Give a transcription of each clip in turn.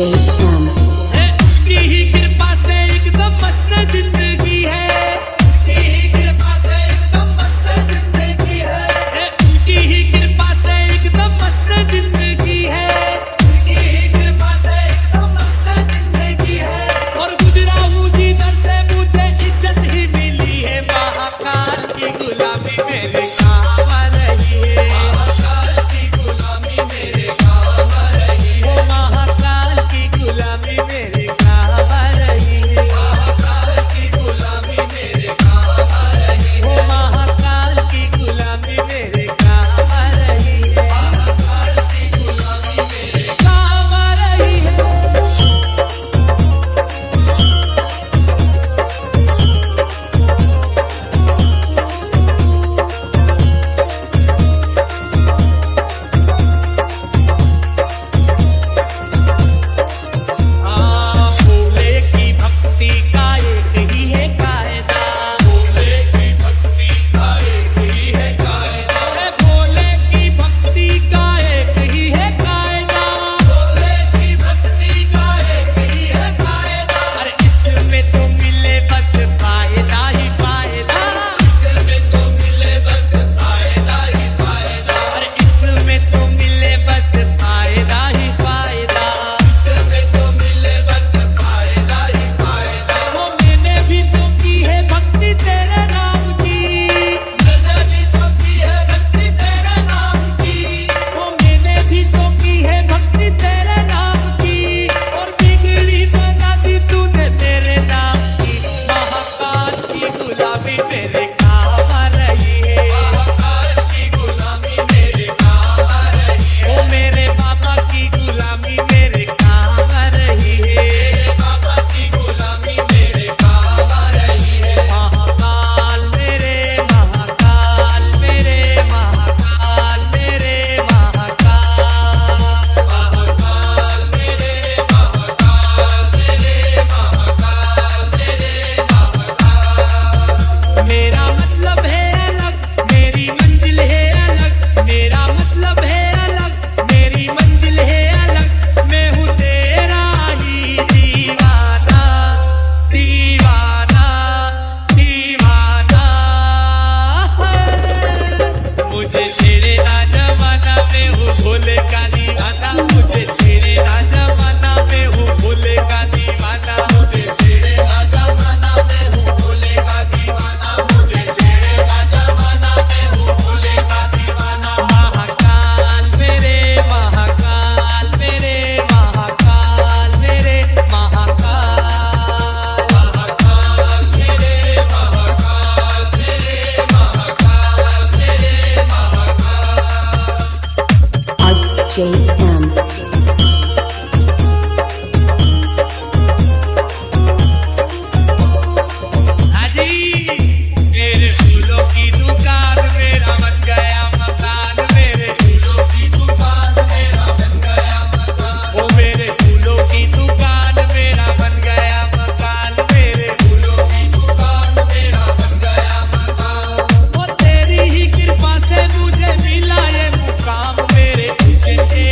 JM उसकी ही कृपा से एकदम मस्त जिंदगी है, उसकी ही कृपा से एकदम मस्त जिंदगी है, उसकी ही कृपा से एकदम मस्त जिंदगी है, उसकी ही कृपा से एकदम मस्त जिंदगी है। और गुजरा हूँ जिधर से मुझे इज्जत ही मिली है, महाकाल की गुलामी मेरे काम आ रही है, महाकाल की गुलामी मेरे काम आ रही है, महाकाल की गुलामी मेरे काम आ रही है, महाकाल की गुलामी मेरे काम आ रही है, महाकाल की गुलामी मेरे काम आ रही है, महाकाल की गुलामी मेरे काम आ रही है। भोले की भक्ति का एक ही है कायदा, भोले की भक्ति का एक ही है कायदा, भोले की भक्ति का एक ही है कायदा, भोले की भक्ति का एक ही है कायदा। अरे इसमें तो मिले बस फायदा ही फायदा, इसमें तो मिले बस फायदा ही फायदा, अरे इसमें तो मिले बस फायदा ही फायदा, इसमें तो मिले बस फायदा ही फायदा। वो मैंने भी तो की है भक्ति तेरे नाम की, मैंने भी तो की है भक्ति तेरे नाम की, वो मैंने भी तो की है भक्ति तेरे नाम की, और बिगड़ी बना दी तूने तेरे नाम की। महाकाल की गुलामी मेरे काम आ रही है, महाकाल की गुलामी मेरे काम आ रही है, ओ मेरे बाबा की गुलामी मेरे काम आ रही है, मेरे बाबा की गुलामी मेरे काम आ रही है। महाकाल मेरे महाकाल मेरे महाकाल मेरे महाकाल, महाकाल मेरे महाकाल मेरे महाकाल मेरे महाकाल। मेरा मतलब है अलग, मेरी मंजिल है अलग, मेरा मतलब है अलग, मेरी मंजिल है अलग, मैं हूँ तेरा ही दीवाना, दीवाना दीवाना है। मुझे तेरे ना जमाना में हूँ भोले का दीवाना, मुझे तेरे ना जमाना में हूँ भोले का दीवाना, मुझे तेरे ना जमाना में हूँ भोले का दीवाना, मुझे तेरे ना जमाना में हूँ भोले का दीवाना। महाकाल मेरे महाकाल मेरे महाकाल मेरे महाकाल, महाकाल मेरे महाकाल मेरे महाकाल मेरे महाकाल। JM हाजी मेरे फूलों की दुकान मेरा बन गया मकान, मेरे फूलों की दुकान मेरा बन गया मकान, ओ मेरे फूलों की दुकान मेरा बन गया मकान, मेरे फूलों की दुकान मेरा बन गया मकान। वो तेरी ही कृपा से मुझे मिला ये मुकाम, मेरे तुझे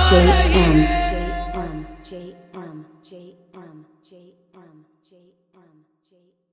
JM JM JM JM JM JM